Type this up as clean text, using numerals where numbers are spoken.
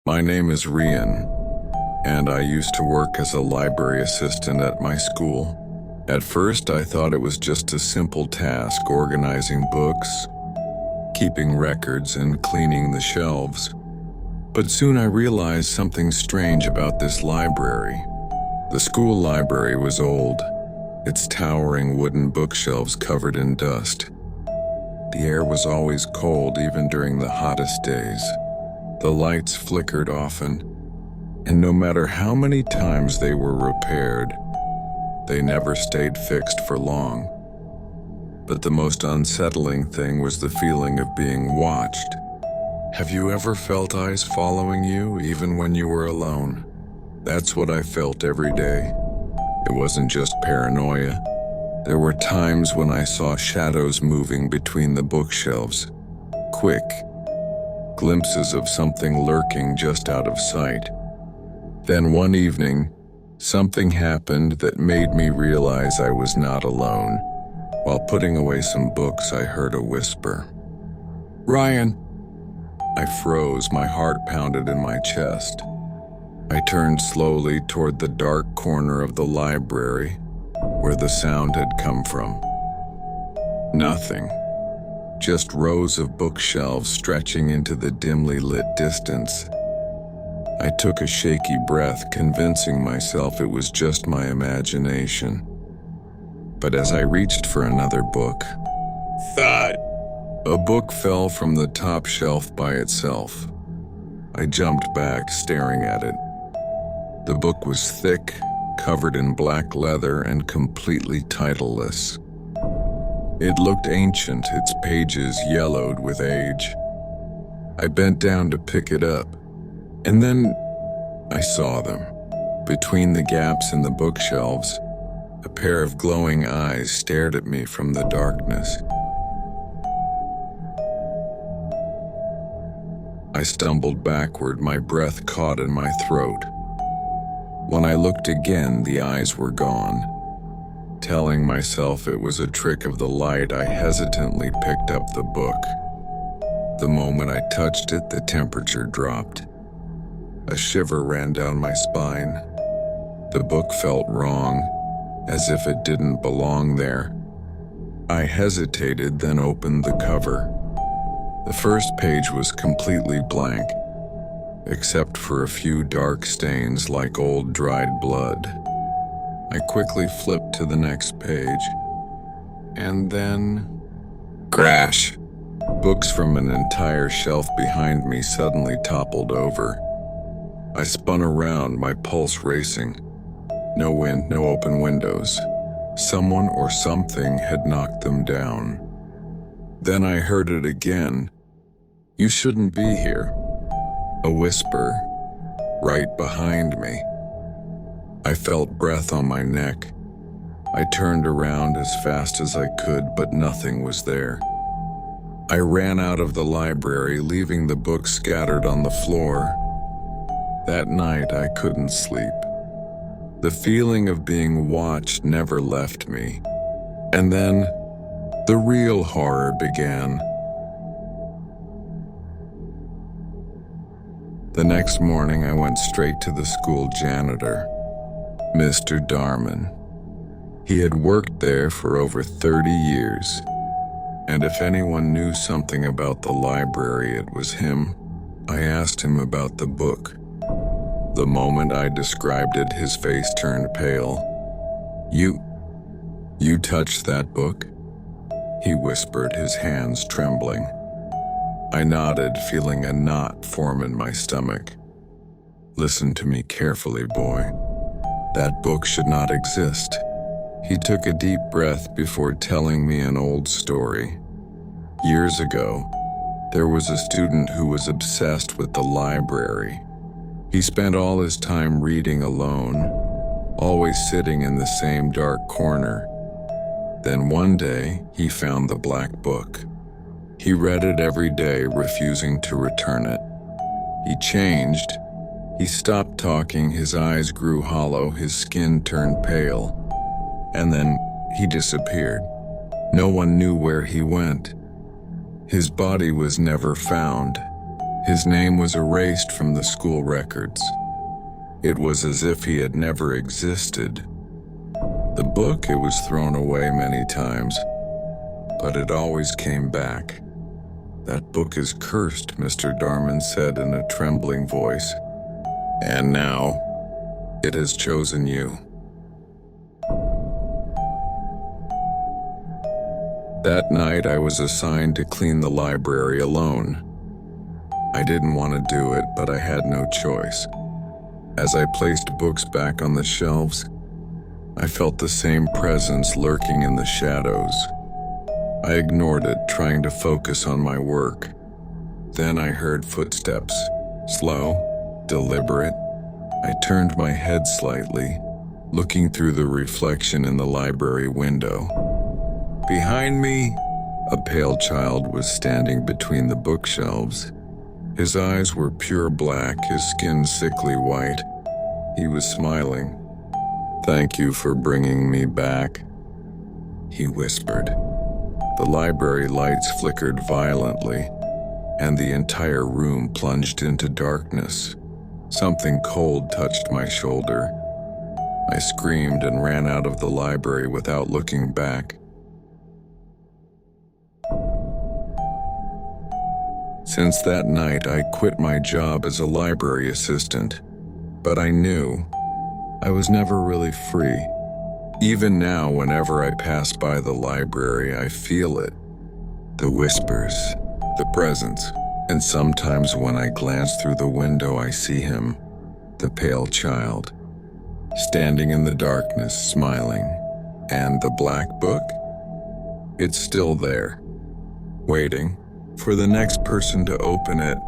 My name is Rian, and I used to work as a library assistant at my school. At first, I thought it was just a simple task organizing books, keeping records, and cleaning the shelves. But soon I realized something strange about this library. The school library was old, its towering wooden bookshelves covered in dust. The air was always cold even during the hottest days. The lights flickered often, and no matter how many times they were repaired, they never stayed fixed for long. But the most unsettling thing was the feeling of being watched. Have you ever felt eyes following you even when you were alone? That's what I felt every day. It wasn't just paranoia. There were times when I saw shadows moving between the bookshelves. Quick glimpses of something lurking just out of sight. Then one evening, something happened that made me realize I was not alone. While putting away some books, I heard a whisper. "Ryan!" I froze, my heart pounded in my chest. I turned slowly toward the dark corner of the library where the sound had come from. Nothing. Just rows of bookshelves stretching into the dimly lit distance. I took a shaky breath, convincing myself it was just my imagination. But as I reached for another book, thud! A book fell from the top shelf by itself. I jumped back, staring at it. The book was thick, covered in black leather, and completely titleless. It looked ancient, its pages yellowed with age. I bent down to pick it up, and then I saw them. Between the gaps in the bookshelves, a pair of glowing eyes stared at me from the darkness. I stumbled backward, my breath caught in my throat. When I looked again, the eyes were gone. Telling myself it was a trick of the light, I hesitantly picked up the book. The moment I touched it, the temperature dropped. A shiver ran down my spine. The book felt wrong, as if it didn't belong there. I hesitated, then opened the cover. The first page was completely blank, except for a few dark stains like old dried blood. I quickly flipped to the next page, and then... crash! Books from an entire shelf behind me suddenly toppled over. I spun around, my pulse racing. No wind, no open windows. Someone or something had knocked them down. Then I heard it again. "You shouldn't be here." A whisper, right behind me. I felt breath on my neck. I turned around as fast as I could, but nothing was there. I ran out of the library, leaving the books scattered on the floor. That night, I couldn't sleep. The feeling of being watched never left me. And then, the real horror began. The next morning, I went straight to the school janitor, Mr. Darman. He had worked there for over 30 years, and if anyone knew something about the library, it was him. I asked him about the book. The moment I described it, his face turned pale. You touched that book?" he whispered, his hands trembling. I nodded, feeling a knot form in my stomach. "Listen to me carefully, boy. That book should not exist." He took a deep breath before telling me an old story. Years ago, there was a student who was obsessed with the library. He spent all his time reading alone, always sitting in the same dark corner. Then one day, he found the black book. He read it every day, refusing to return it. He changed. He stopped talking, his eyes grew hollow, his skin turned pale. And then he disappeared. No one knew where he went. His body was never found, His name was erased from the school records. It was as if he had never existed. The book, it was thrown away many times, but it always came back. "That book is cursed," Mr. Darman said in a trembling voice. "And now, it has chosen you." That night, I was assigned to clean the library alone. I didn't want to do it, but I had no choice. As I placed books back on the shelves, I felt the same presence lurking in the shadows. I ignored it, trying to focus on my work. Then I heard footsteps, slow, deliberate. I turned my head slightly, looking through the reflection in the library window. Behind me, a pale child was standing between the bookshelves. His eyes were pure black, his skin sickly white. He was smiling. "Thank you for bringing me back," he whispered. The library lights flickered violently, and the entire room plunged into darkness. Something cold touched my shoulder. I screamed and ran out of the library without looking back. Since that night, I quit my job as a library assistant, but I knew I was never really free. Even now, whenever I pass by the library, I feel it. The whispers, the presence, and sometimes when I glance through the window, I see him, the pale child, standing in the darkness, smiling. And the black book? It's still there, waiting for the next person to open it.